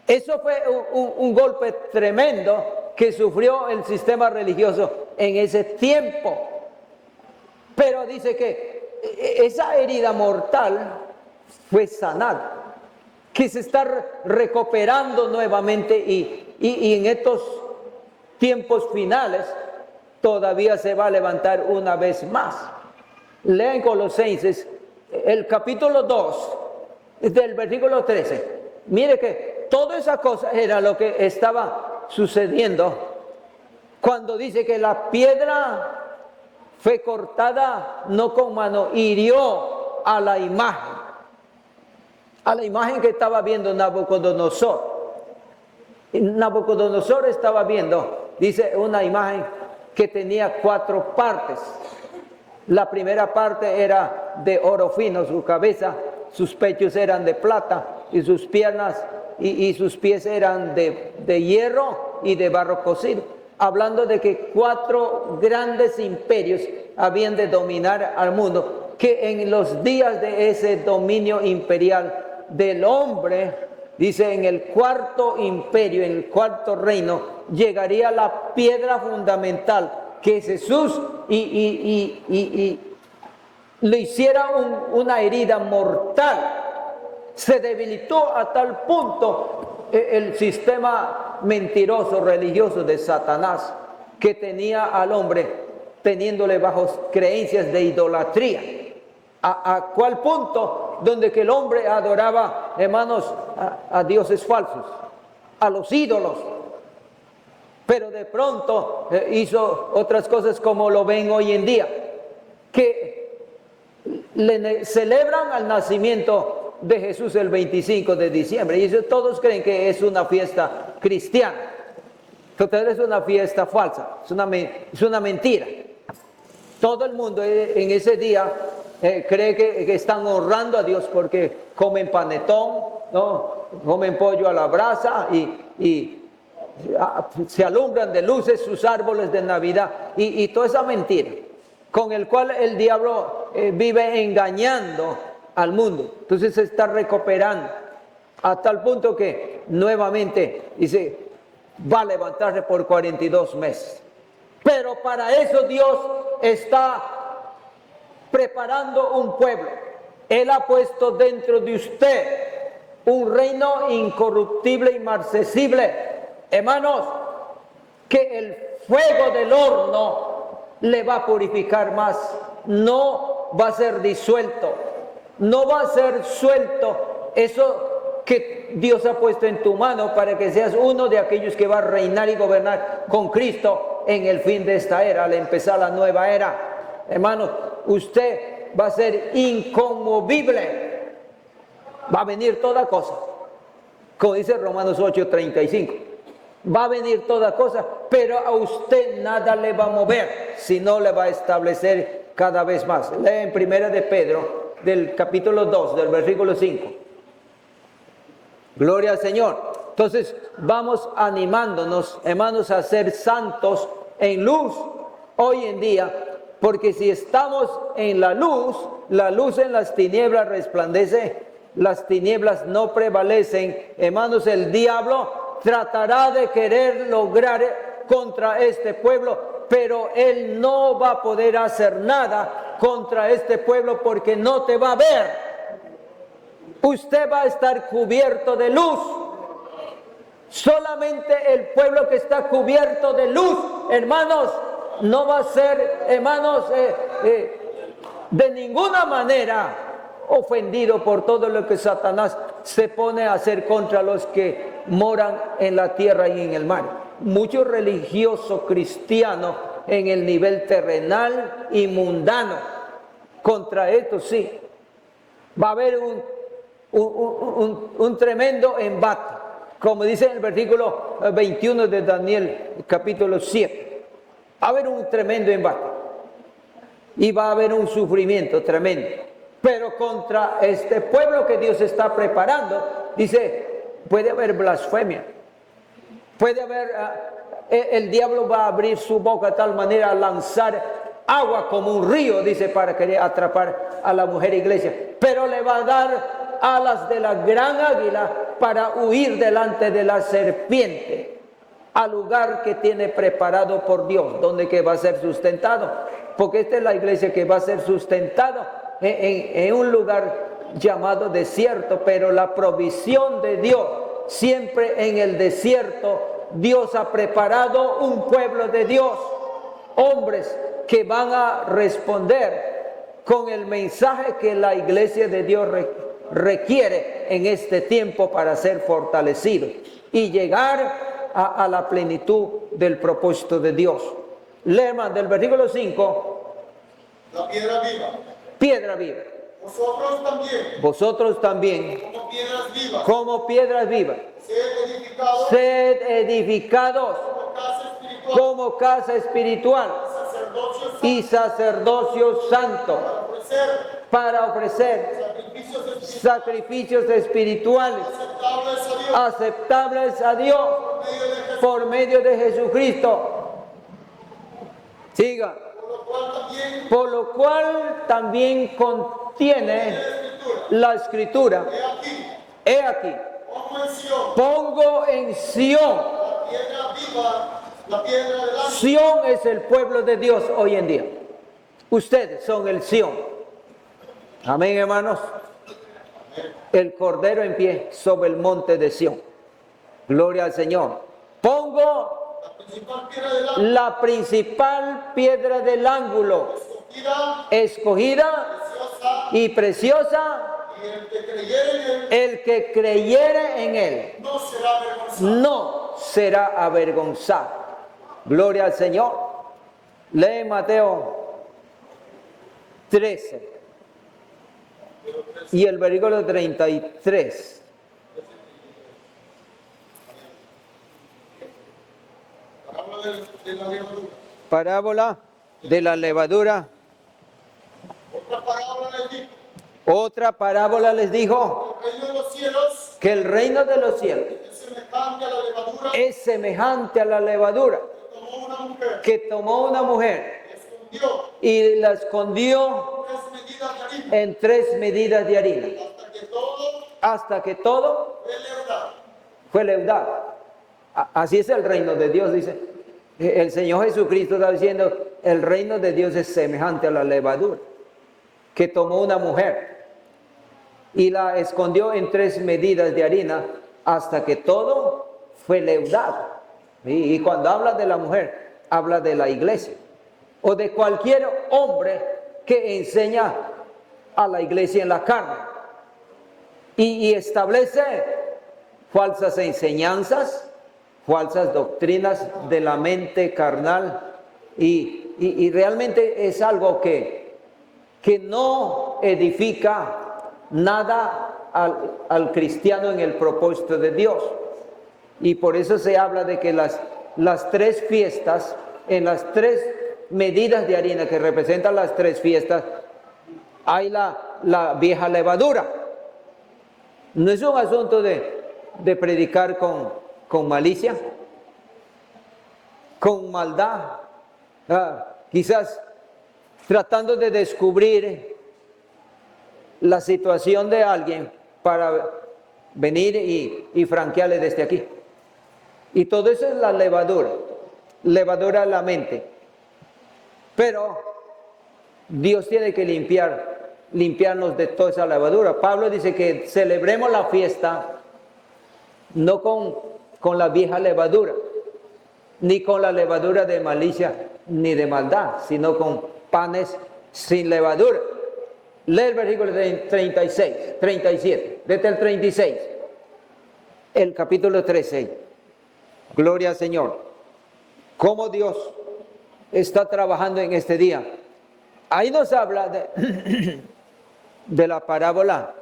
Eso fue un golpe tremendo que sufrió el sistema religioso en ese tiempo. Pero dice que esa herida mortal fue sanada, que se está recuperando nuevamente y en estos tiempos finales todavía se va a levantar una vez más. Lean Colosenses, el capítulo 2, del versículo 13. Mire que toda esa cosa era lo que estaba sucediendo cuando dice que la piedra fue cortada no con mano, hirió a la imagen que estaba viendo Nabucodonosor. Nabucodonosor estaba viendo, dice, una imagen que tenía 4 partes. La primera parte era de oro fino, su cabeza, sus pechos eran de plata y sus piernas y sus pies eran de hierro y de barro cocido. Hablando de que 4 grandes imperios habían de dominar al mundo, que en los días de ese dominio imperial del hombre, dice, en el 4.º imperio, en el 4.º reino, llegaría la piedra fundamental, que es Jesús, y le hiciera una herida mortal. Se debilitó a tal punto el sistema mentiroso religioso de Satanás, que tenía al hombre teniéndole bajo creencias de idolatría. ¿A cuál punto? Donde que el hombre adoraba, hermanos, a dioses falsos, a los ídolos. Pero de pronto hizo otras cosas como lo ven hoy en día, que celebran al nacimiento de Jesús el 25 de diciembre. Y eso todos creen que es una fiesta cristiana. Total, es una fiesta falsa, es una mentira. Todo el mundo en ese día cree que están honrando a Dios porque comen panetón, ¿no? Comen pollo a la brasa y se alumbran de luces sus árboles de Navidad y toda esa mentira con el cual el diablo vive engañando al mundo. Entonces se está recuperando a tal punto que nuevamente dice va a levantarse por 42 meses. Pero para eso Dios está preparando un pueblo. Él ha puesto dentro de usted un reino incorruptible y inmarcesible. Hermanos, que el fuego del horno le va a purificar más. No va a ser disuelto. No va a ser suelto eso que Dios ha puesto en tu mano para que seas uno de aquellos que va a reinar y gobernar con Cristo en el fin de esta era, al empezar la nueva era. Hermanos, usted va a ser inconmovible. Va a venir toda cosa. Como dice Romanos 8:35. Va a venir toda cosa, pero a usted nada le va a mover, sino le va a establecer cada vez más. Lee en Primera de Pedro, del capítulo 2, del versículo 5. Gloria al Señor. Entonces, vamos animándonos, hermanos, a ser santos en luz hoy en día, porque si estamos en la luz en las tinieblas resplandece, las tinieblas no prevalecen. Hermanos, el diablo tratará de querer lograr contra este pueblo, pero él no va a poder hacer nada contra este pueblo porque no te va a ver. Usted va a estar cubierto de luz. Solamente el pueblo que está cubierto de luz, hermanos, no va a ser, hermanos, de ninguna manera ofendido por todo lo que Satanás se pone a hacer contra los que moran en la tierra y en el mar. Muchos religiosos cristianos en el nivel terrenal y mundano, contra esto sí, va a haber un tremendo embate, como dice en el versículo 21 de Daniel, capítulo 7. Va a haber un tremendo embate y va a haber un sufrimiento tremendo. Pero contra este pueblo que Dios está preparando, dice, puede haber blasfemia, puede haber, el diablo va a abrir su boca de tal manera a lanzar agua como un río, dice, para querer atrapar a la mujer iglesia, pero le va a dar alas de la gran águila para huir delante de la serpiente, al lugar que tiene preparado por Dios, donde que va a ser sustentado, porque esta es la iglesia que va a ser sustentada en un lugar llamado desierto, pero la provisión de Dios, siempre en el desierto, Dios ha preparado un pueblo de Dios, hombres que van a responder con el mensaje que la iglesia de Dios requiere en este tiempo para ser fortalecidos y llegar a la plenitud del propósito de Dios. Lema del versículo 5. La piedra viva. Piedra viva. Vosotros también. Como piedras vivas. Sed edificados. Como casa espiritual. Y sacerdocio santo. Para ofrecer sacrificios espirituales aceptables a Dios por medio de Jesucristo. Siga. Por lo cual también contiene la escritura. He aquí, pongo en Sión. Sión es el pueblo de Dios hoy en día. Ustedes son el Sión. Amén, hermanos. El Cordero en pie sobre el monte de Sión. Gloria al Señor. Pongo la principal piedra del ángulo, escogida y preciosa. El que creyere en él no será avergonzado. Gloria al Señor. Lee Mateo 13 y el versículo 33. Parábola de la levadura. Otra parábola les dijo que el reino de los cielos es semejante a la levadura que tomó una mujer y la escondió en 3 medidas de harina hasta que todo fue leudado. Así es el reino de Dios, dice. El Señor Jesucristo está diciendo, el reino de Dios es semejante a la levadura que tomó una mujer y la escondió en 3 medidas de harina hasta que todo fue leudado. Y cuando habla de la mujer, habla de la iglesia o de cualquier hombre que enseña a la iglesia en la carne y establece falsas enseñanzas, falsas doctrinas de la mente carnal y realmente es algo que no edifica nada al cristiano en el propósito de Dios. Y por eso se habla de que las tres fiestas, en las tres medidas de harina que representan las tres fiestas, hay la vieja levadura. No es un asunto de predicar con malicia, con maldad, quizás tratando de descubrir la situación de alguien para venir y franquearle desde aquí. Y todo eso es la levadura de la mente. Pero Dios tiene que limpiarnos de toda esa levadura. Pablo dice que celebremos la fiesta no con la vieja levadura, ni con la levadura de malicia ni de maldad, sino con panes sin levadura. Lee el versículo 36, 37, desde el 36, el capítulo 13. Gloria al Señor. Cómo Dios está trabajando en este día. Ahí nos habla de la parábola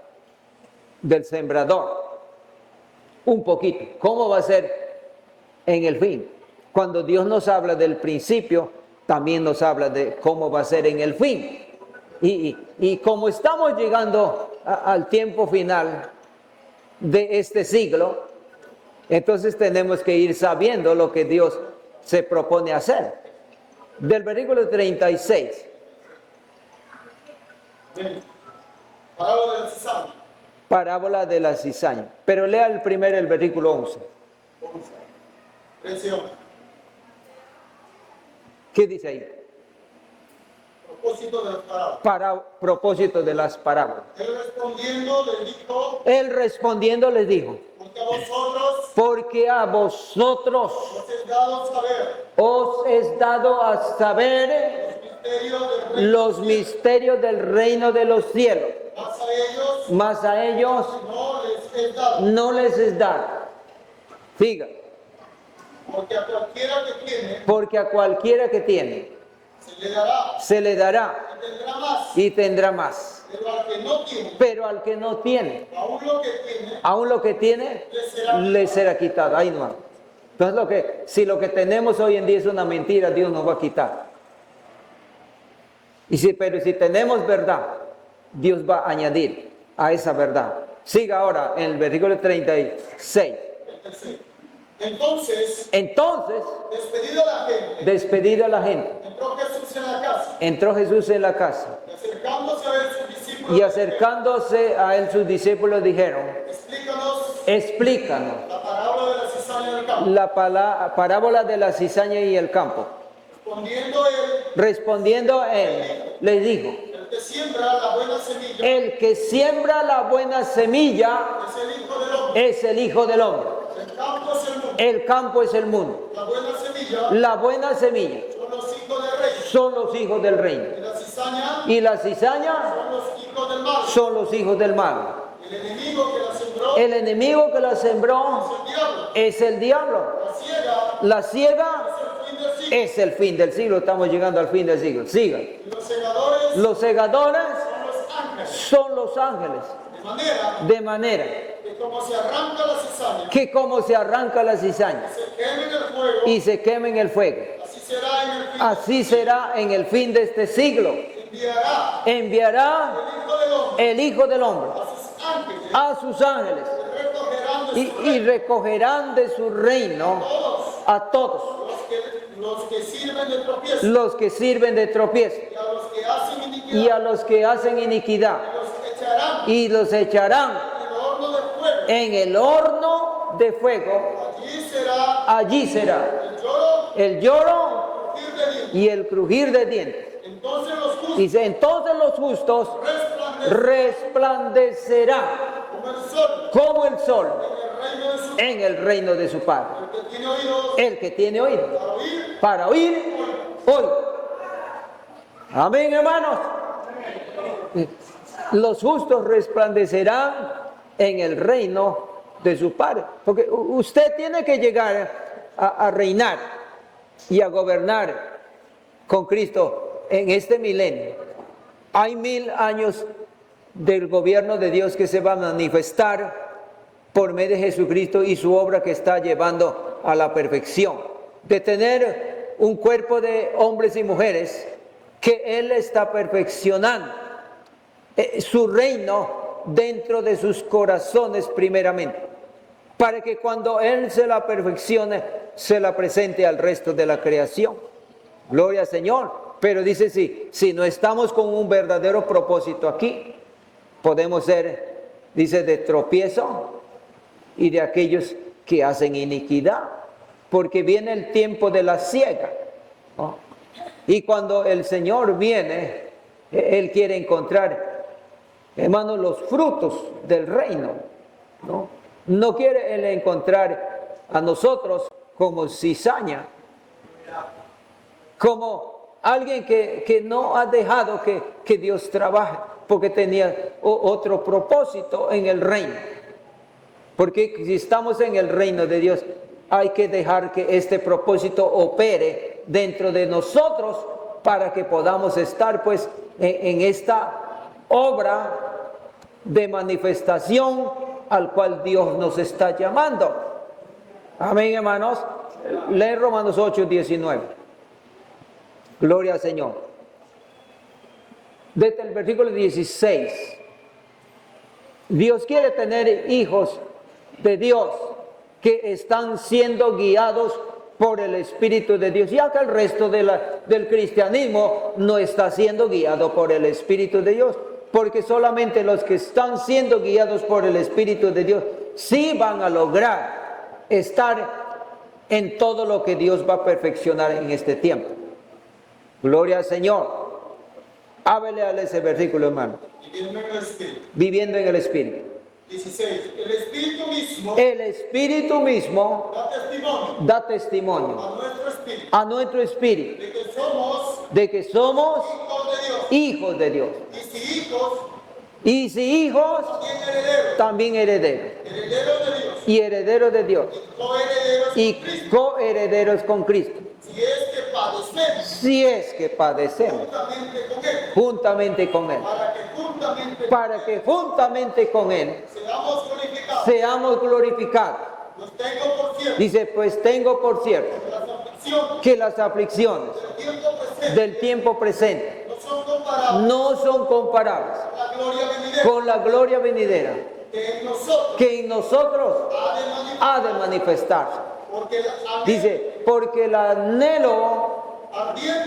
del sembrador. Un poquito. ¿Cómo va a ser en el fin? Cuando Dios nos habla del principio, también nos habla de cómo va a ser en el fin. Y como estamos llegando al tiempo final de este siglo, entonces tenemos que ir sabiendo lo que Dios se propone hacer. Del versículo 36. Parábola de la cizaña. Parábola de la cizaña. Pero lea el versículo 11. 13. ¿Qué dice ahí? Propósito de las parábolas. Para propósito de las parábolas. Él respondiendo les dijo, porque a vosotros os es dado a saber los misterios del reino de los cielos, mas a ellos no les es dado. Siga. Porque a cualquiera que tiene se le dará y tendrá más. Pero al que no tiene, aún lo que tiene le será quitado. Ahí no. Entonces si lo que tenemos hoy en día es una mentira, Dios nos va a quitar. Pero si tenemos verdad, Dios va a añadir a esa verdad. Siga ahora en el versículo 36. Entonces, despedida la gente, entró Jesús en la casa. Y acercándose a él sus discípulos dijeron, explícanos la parábola de la cizaña y el campo. Respondiendo él, les dijo, el que siembra la buena semilla es el Hijo del Hombre. El campo es el mundo. La buena semilla son los hijos del reino. Y la cizaña son los hijos del mal. El enemigo que la sembró es el diablo. La siega es el fin del siglo. Estamos llegando al fin del siglo. Sigan. Los segadores son los ángeles. De manera que como se arranca la cizaña y se quema en el fuego, así será en el fin de este siglo. Enviará el Hijo del Hombre a sus ángeles y recogerán de su reino a todos los que sirven de tropiezo y a los que hacen iniquidad, y los echarán en el horno de fuego. Allí será el lloro y el crujir de dientes. Dice, entonces los justos resplandecerán como el sol en el reino de su Padre. El que tiene oído para oír, oye. Amén, hermanos. Los justos resplandecerán en el reino de su Padre. Porque usted tiene que llegar a reinar y a gobernar con Cristo en este milenio. Hay 1000 años del gobierno de Dios que se va a manifestar por medio de Jesucristo y su obra que está llevando a la perfección. De tener un cuerpo de hombres y mujeres que Él está perfeccionando su reino dentro de sus corazones primeramente, para que cuando Él se la perfeccione, se la presente al resto de la creación. Gloria al Señor. Pero dice, si no estamos con un verdadero propósito aquí, podemos ser, dice, de tropiezo y de aquellos que hacen iniquidad, porque viene el tiempo de la siega, ¿no? Y cuando el Señor viene, Él quiere encontrar, hermanos, los frutos del reino, ¿no? No quiere Él encontrar a nosotros como cizaña, como alguien que no ha dejado que Dios trabaje, porque tenía otro propósito en el reino. Porque si estamos en el reino de Dios, hay que dejar que este propósito opere dentro de nosotros para que podamos estar pues en esta obra de manifestación al cual Dios nos está llamando. Amén, hermanos. Lee Romanos 8:19. Gloria al Señor. Desde el versículo 16. Dios quiere tener hijos de Dios que están siendo guiados por el Espíritu de Dios, ya que el resto del cristianismo no está siendo guiado por el Espíritu de Dios, porque solamente los que están siendo guiados por el Espíritu de Dios sí van a lograr estar en todo lo que Dios va a perfeccionar en este tiempo. Gloria al Señor. Háblele a ese versículo, hermano. Viviendo en el Espíritu. Viviendo en el Espíritu. 16. El Espíritu mismo. El Espíritu mismo Da testimonio. da testimonio A nuestro espíritu. a nuestro espíritu De que somos hijos de Dios. hijos de Dios. Y si hijos. Y si hijos, También herederos. también herederos. Herederos de Dios. Y herederos de Dios. Y coherederos con Y Cristo. coherederos con Cristo. Si es que padecemos. Si es que padecemos Juntamente con Él. juntamente con Él. Para que juntamente Para que juntamente con Él seamos glorificados. seamos glorificados. Los tengo por cierto. Dice, pues tengo por cierto Las aflicciones que las aflicciones del tiempo presente del tiempo presente no son comparables no son comparables con la gloria venidera con la gloria venidera que en nosotros que en nosotros ha de ha de manifestarse. porque el anhelo Dice, porque el anhelo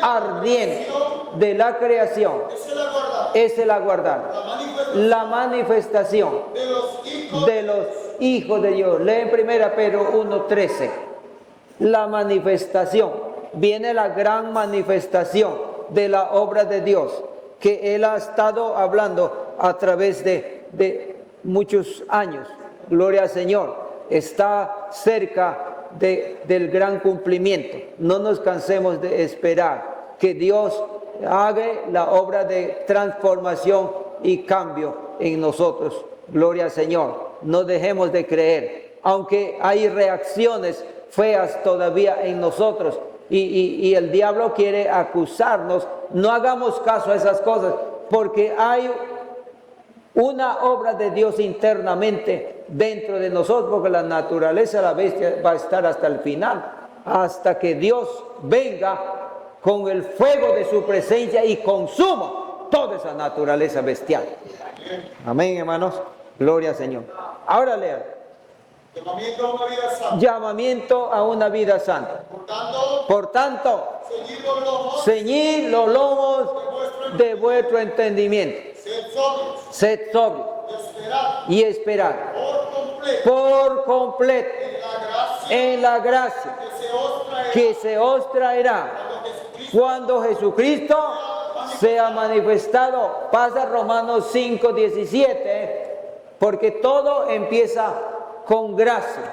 ardiente de la creación es el aguardar es el aguardar la manifestación la manifestación de los hijos de los hijos de Dios. Lee en 1 Pedro 1:13. La manifestación. Viene la gran manifestación de la obra de Dios que Él ha estado hablando a través de muchos años. Gloria al Señor. Está cerca del gran cumplimiento. No nos cansemos de esperar que Dios haga la obra de transformación y cambio en nosotros. Gloria al Señor. No dejemos de creer, aunque hay reacciones feas todavía en nosotros y el diablo quiere acusarnos. No hagamos caso a esas cosas, porque hay una obra de Dios internamente dentro de nosotros, porque la naturaleza de la bestia va a estar hasta el final, hasta que Dios venga con el fuego de su presencia y consuma toda esa naturaleza bestial. Amén, hermanos. Gloria al Señor. Ahora lean. llamamiento a una vida santa. Llamamiento a una vida santa. Por tanto, Por tanto, ceñid los lomos ceñid los lomos de vuestro entendimiento. sed sobrios, Sed sobrios y esperad y esperad por completo por completo en la gracia en la gracia que se os traerá que se os traerá cuando Jesucristo sea manifestado. Pasa Romanos 5:17, porque todo empieza con gracia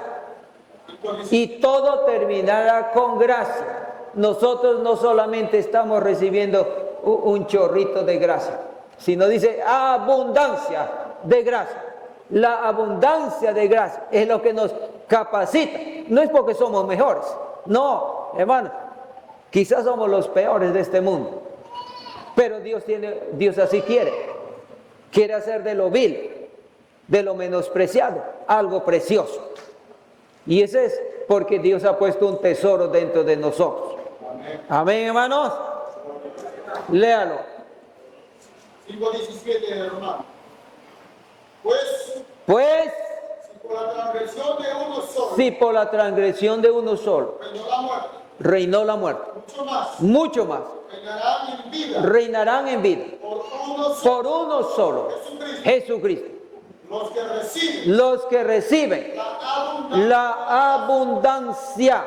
y todo terminará con gracia. Nosotros no solamente estamos recibiendo un chorrito de gracia, sino dice abundancia de gracia. La abundancia de gracia es lo que nos capacita. No es porque somos mejores, No, hermano, quizás somos los peores de este mundo, pero Dios así quiere hacer de lo vil, de lo menospreciado, algo precioso. Y ese es porque Dios ha puesto un tesoro dentro de nosotros. Amén, hermanos. Léalo. 5:17 de Romanos. Pues, Pues, si por la transgresión de uno solo si por la transgresión de uno solo reinó la muerte, reinó la muerte, mucho más reinarán en vida reinarán en vida por uno por uno solo, Jesucristo. los que reciben La abundancia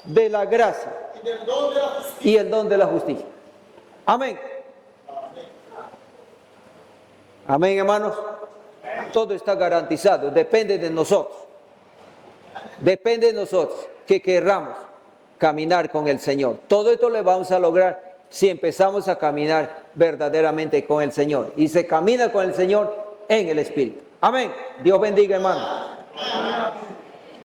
de la gracia y del don de la justicia. y el don de la justicia. Amén. Amén, hermanos. Todo está garantizado, depende de nosotros. Depende de nosotros que querramos caminar con el Señor. Todo esto lo vamos a lograr si empezamos a caminar verdaderamente con el Señor. Y se camina con el Señor en el Espíritu. Amén. Dios bendiga, hermanos.